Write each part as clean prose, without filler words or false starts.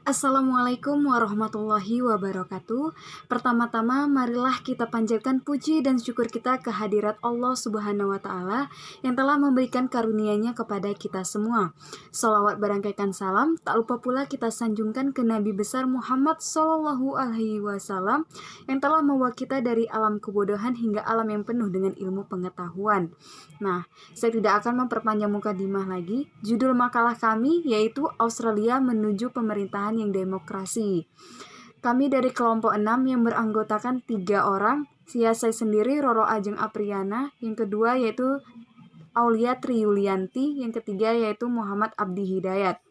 Assalamualaikum warahmatullahi wabarakatuh. Pertama-tama marilah kita panjatkan puji dan syukur kita ke hadirat Allah Subhanahu wa taala yang telah memberikan karunia-Nya kepada kita semua. Shalawat berangkaikan salam, tak lupa pula kita sanjungkan ke Nabi besar Muhammad sallallahu alaihi wasallam yang telah membawa kita dari alam kebodohan hingga alam yang penuh dengan ilmu pengetahuan. Nah, saya tidak akan memperpanjang mukadimah lagi. Judul makalah kami yaitu Australia menuju pemerintahan yang demokrasi. Kami dari kelompok 6 yang beranggotakan 3 orang. Saya sendiri Roro Ajeng Apriana, yang kedua yaitu Aulia Triyulianti, yang ketiga yaitu Muhammad Abdi Hidayat.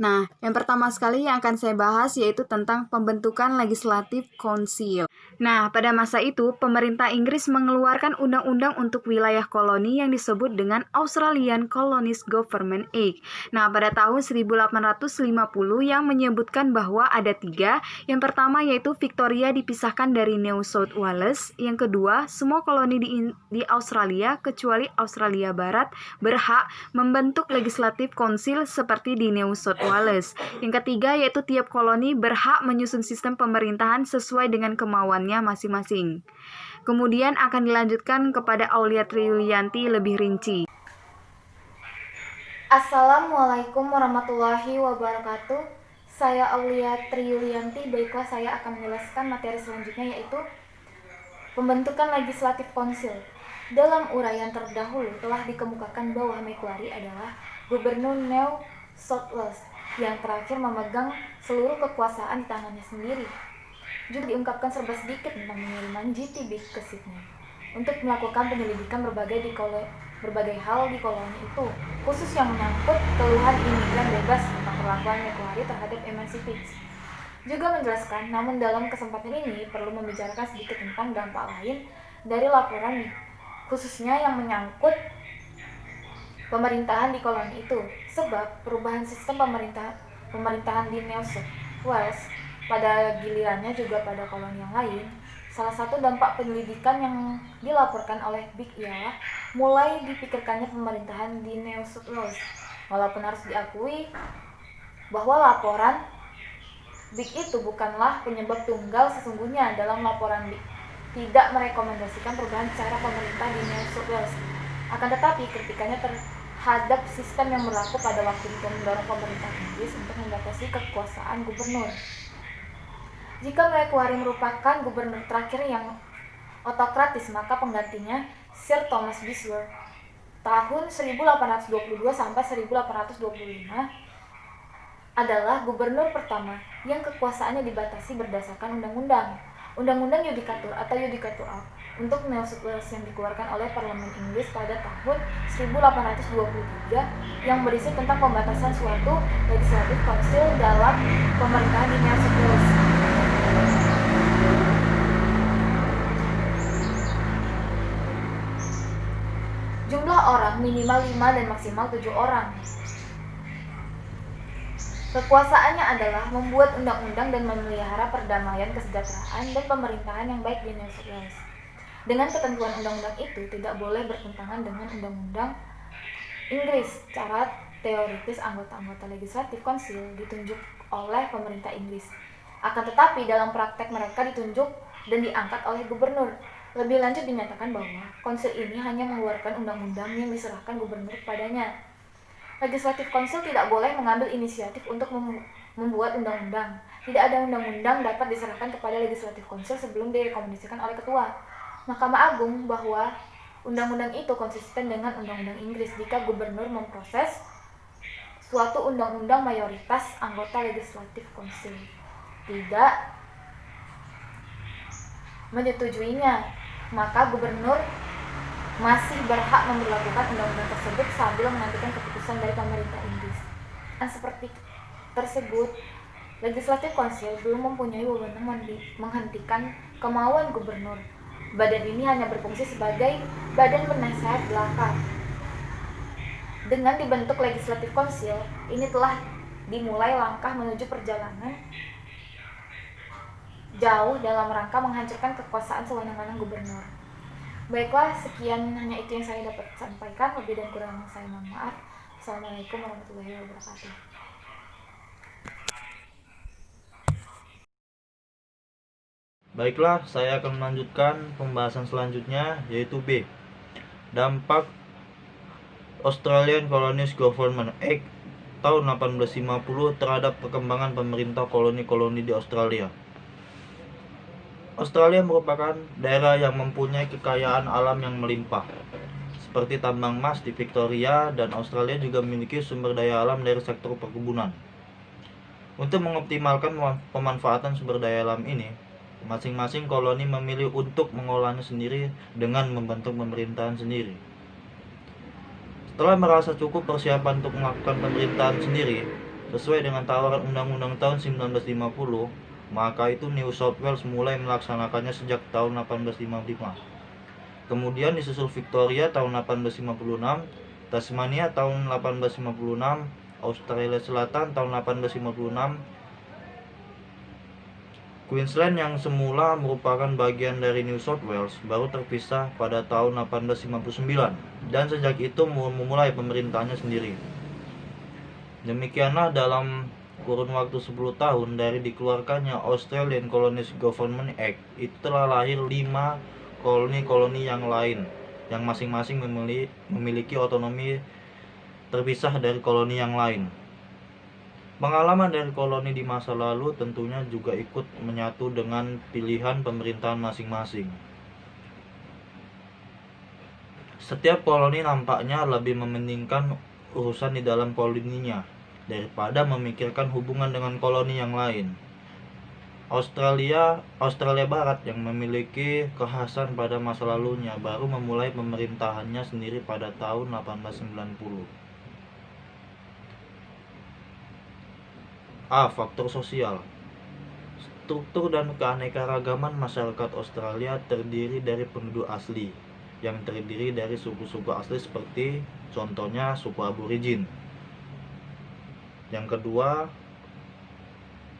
Nah, yang pertama sekali yang akan saya bahas yaitu tentang pembentukan Legislative Council. Nah, pada masa itu, pemerintah Inggris mengeluarkan undang-undang untuk wilayah koloni yang disebut dengan Australian Colonies Government Act. Nah, pada tahun 1850 yang menyebutkan bahwa ada 3. Yang pertama yaitu Victoria dipisahkan dari New South Wales. Yang kedua, semua koloni di Australia kecuali Australia Barat berhak membentuk Legislative Council seperti di New South Wales. Yang ketiga yaitu tiap koloni berhak menyusun sistem pemerintahan sesuai dengan kemauannya masing-masing. Kemudian akan dilanjutkan kepada Aulia Triyulianti lebih rinci. Assalamualaikum warahmatullahi wabarakatuh. Saya Aulia Triyulianti. Baiklah, saya akan menjelaskan materi selanjutnya yaitu pembentukan Legislative Council. Dalam uraian terdahulu telah dikemukakan bahwa Macquarie adalah Gubernur New South Wales yang terakhir memegang seluruh kekuasaan di tangannya sendiri. Juga diungkapkan serba sedikit tentang pengiriman GTB ke Sydney untuk melakukan penyelidikan berbagai hal di koloni itu, khusus yang menyangkut keluhan imigran bebas tentang perlakuan Macquarie terhadap emancipation. Juga menjelaskan, namun dalam kesempatan ini perlu membicarakan sedikit tentang dampak lain dari laporan, khususnya yang menyangkut pemerintahan di koloni itu, sebab perubahan sistem pemerintahan di New South Wales pada gilirannya juga pada koloni yang lain. Salah satu dampak penyelidikan yang dilaporkan oleh Big ialah mulai dipikirkannya pemerintahan di New South Wales. Walaupun harus diakui bahwa laporan Big itu bukanlah penyebab tunggal sesungguhnya dalam laporan Big tidak merekomendasikan perubahan cara pemerintah di New South Wales. Akan tetapi kritikannya terhadap sistem yang berlaku pada waktu itu mendorong pemerintah Inggris untuk membatasi kekuasaan gubernur. Jika Macquarie merupakan gubernur terakhir yang otokratis, maka penggantinya Sir Thomas Bisworth tahun 1822 sampai 1825 adalah gubernur pertama yang kekuasaannya dibatasi berdasarkan undang-undang Yudikatur atau Yudikatur Act untuk New South Wales yang dikeluarkan oleh Parlemen Inggris pada tahun 1823 yang berisi tentang pembatasan suatu Legislative Council dalam pemerintahan di New South Wales. Jumlah orang minimal 5 dan maksimal 7 orang. Kekuasaannya adalah membuat undang-undang dan memelihara perdamaian, kesejahteraan, dan pemerintahan yang baik di New South Wales. Dengan ketentuan undang-undang itu tidak boleh bertentangan dengan undang-undang Inggris. Secara teoritis anggota-anggota Legislative Council ditunjuk oleh pemerintah Inggris. Akan tetapi dalam praktek mereka ditunjuk dan diangkat oleh gubernur. Lebih lanjut dinyatakan bahwa konsil ini hanya mengeluarkan undang-undang yang diserahkan gubernur kepadanya. Legislative Council tidak boleh mengambil inisiatif untuk membuat undang-undang. Tidak ada undang-undang dapat diserahkan kepada Legislative Council sebelum direkomendasikan oleh Ketua Mahkamah Agung bahwa undang-undang itu konsisten dengan undang-undang Inggris. Jika gubernur memproses suatu undang-undang, mayoritas anggota Legislative Council tidak menyetujuinya, maka gubernur masih berhak memberlakukan undang-undang tersebut sambil menantikan keputusan dari pemerintah Inggris. Dan seperti tersebut, Legislative Council belum mempunyai wewenang menghentikan kemauan gubernur. Badan ini hanya berfungsi sebagai badan penasehat belaka. Dengan dibentuk Legislative Council, ini telah dimulai langkah menuju perjalanan jauh dalam rangka menghancurkan kekuasaan sewenang-wenang gubernur. Baiklah, sekian hanya itu yang saya dapat sampaikan. Lebih dan kurang saya mohon maaf. Assalamualaikum warahmatullahi wabarakatuh. Baiklah, saya akan melanjutkan pembahasan selanjutnya, yaitu B. Dampak Australian Colonies Government Act tahun 1850 terhadap perkembangan pemerintah koloni-koloni di Australia. Australia merupakan daerah yang mempunyai kekayaan alam yang melimpah, seperti tambang emas di Victoria, dan Australia juga memiliki sumber daya alam dari sektor perkebunan. Untuk mengoptimalkan pemanfaatan sumber daya alam ini, masing-masing koloni memilih untuk mengolahnya sendiri dengan membentuk pemerintahan sendiri. Setelah merasa cukup persiapan untuk melakukan pemerintahan sendiri sesuai dengan tawaran Undang-Undang tahun 1950, maka itu New South Wales mulai melaksanakannya sejak tahun 1855. Kemudian disusul Victoria tahun 1856, Tasmania tahun 1856, Australia Selatan tahun 1856, Queensland yang semula merupakan bagian dari New South Wales baru terpisah pada tahun 1859 dan sejak itu memulai pemerintahannya sendiri. Demikianlah dalam kurun waktu 10 tahun dari dikeluarkannya Australian Colonies Government Act, itu telah lahir 5 koloni-koloni yang lain yang masing-masing memiliki otonomi terpisah dari koloni yang lain. Pengalaman dari koloni di masa lalu tentunya juga ikut menyatu dengan pilihan pemerintahan masing-masing. Setiap koloni nampaknya lebih mementingkan urusan di dalam koloninya daripada memikirkan hubungan dengan koloni yang lain. Australia Barat yang memiliki kekhasan pada masa lalunya baru memulai pemerintahannya sendiri pada tahun 1890. A. Faktor sosial. Struktur dan keanekaragaman masyarakat Australia terdiri dari penduduk asli, yang terdiri dari suku-suku asli seperti contohnya suku Aborigin. Yang kedua,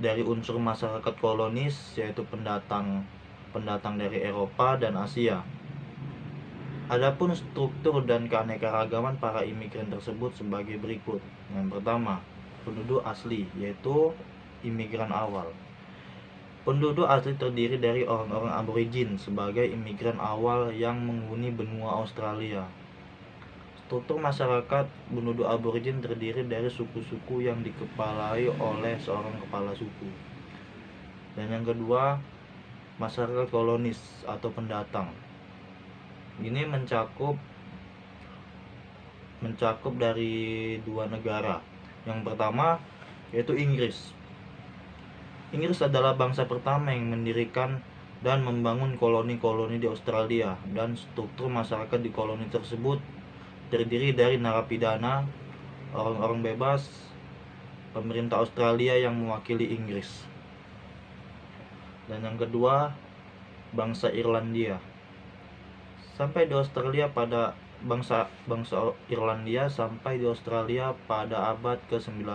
dari unsur masyarakat kolonis, yaitu pendatang dari Eropa dan Asia. Adapun struktur dan keanekaragaman para imigran tersebut sebagai berikut. Yang pertama, penduduk asli, yaitu imigran awal. Penduduk asli terdiri dari orang-orang Aborigin sebagai imigran awal yang menghuni benua Australia. Struktur masyarakat penduduk Aborigin terdiri dari suku-suku yang dikepalai oleh seorang kepala suku. Dan yang kedua, masyarakat kolonis atau pendatang. Ini mencakup dari 2 negara. Yang pertama yaitu Inggris. Inggris adalah bangsa pertama yang mendirikan dan membangun koloni-koloni di Australia, dan struktur masyarakat di koloni tersebut terdiri dari narapidana, orang-orang bebas, pemerintah Australia yang mewakili Inggris. Dan yang kedua, bangsa Irlandia. Sampai di Australia pada bangsa Irlandia sampai di Australia pada abad ke-19.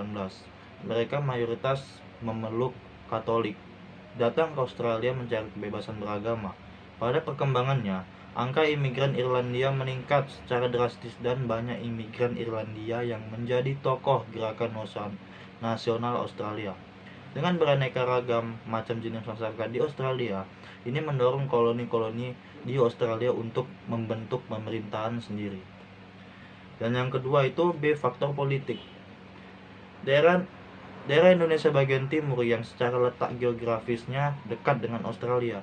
Mereka mayoritas memeluk Katolik. Datang ke Australia mencari kebebasan beragama. Pada perkembangannya, angka imigran Irlandia meningkat secara drastis dan banyak imigran Irlandia yang menjadi tokoh gerakan nasional Australia. Dengan beraneka ragam macam jenis masyarakat di Australia, ini mendorong koloni-koloni di Australia untuk membentuk pemerintahan sendiri. Dan yang kedua itu B. Faktor politik. Daerah Indonesia bagian timur yang secara letak geografisnya dekat dengan Australia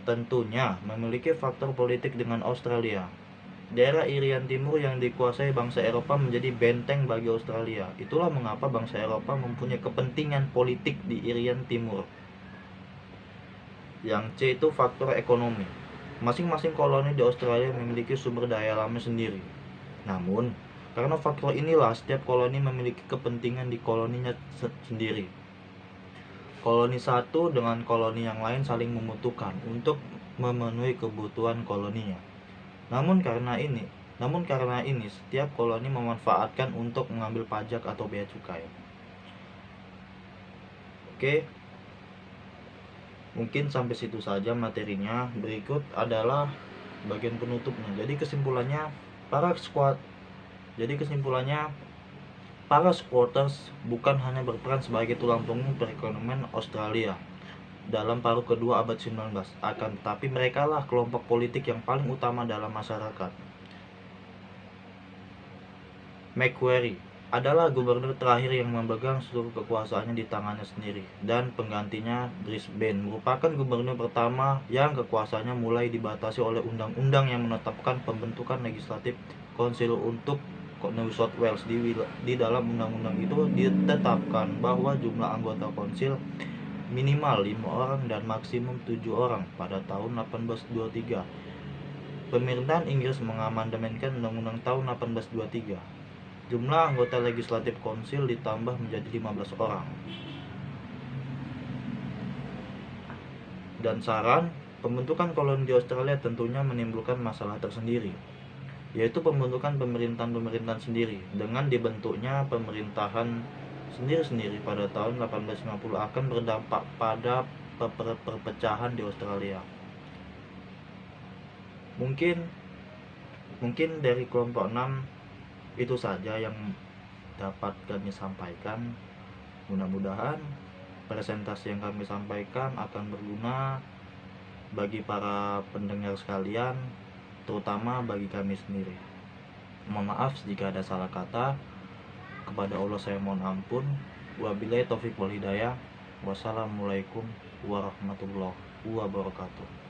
tentunya memiliki faktor politik dengan Australia. Daerah Irian Timur yang dikuasai bangsa Eropa menjadi benteng bagi Australia. Itulah mengapa bangsa Eropa mempunyai kepentingan politik di Irian Timur. Yang C itu faktor ekonomi. Masing-masing koloni di Australia memiliki sumber daya alamnya sendiri. Namun, karena faktor inilah setiap koloni memiliki kepentingan di koloninya sendiri. Koloni satu dengan koloni yang lain saling membutuhkan untuk memenuhi kebutuhan koloninya. Namun karena ini setiap koloni memanfaatkan untuk mengambil pajak atau bea cukai. Oke. Mungkin sampai situ saja materinya. Berikut adalah bagian penutupnya. Jadi kesimpulannya, para squatters bukan hanya berperan sebagai tulang punggung perekonomian Australia, dalam paruh kedua abad 19. Akan tetapi mereka lah kelompok politik yang paling utama dalam masyarakat. Macquarie adalah gubernur terakhir yang memegang seluruh kekuasaannya di tangannya sendiri, dan penggantinya Brisbane merupakan gubernur pertama yang kekuasaannya mulai dibatasi oleh undang-undang yang menetapkan pembentukan legislatif konsil untuk New South Wales. Di dalam undang-undang itu ditetapkan bahwa jumlah anggota konsil minimal 5 orang dan maksimum 7 orang pada tahun 1823. Pemerintahan Inggris mengamandemenkan undang-undang tahun 1823. Jumlah anggota legislatif konsil ditambah menjadi 15 orang. Dan saran, pembentukan koloni di Australia tentunya menimbulkan masalah tersendiri, yaitu pembentukan pemerintahan sendiri. Dengan dibentuknya pemerintahan sendiri-sendiri pada tahun 1850 akan berdampak pada perpecahan di Australia. Mungkin dari kelompok 6 itu saja yang dapat kami sampaikan. Mudah-mudahan presentasi yang kami sampaikan akan berguna bagi para pendengar sekalian, terutama bagi kami sendiri. Mohon maaf jika ada salah kata. Kepada Allah saya mohon ampun. Wabillahi taufiq wal hidayah. Wassalamualaikum warahmatullahi wabarakatuh.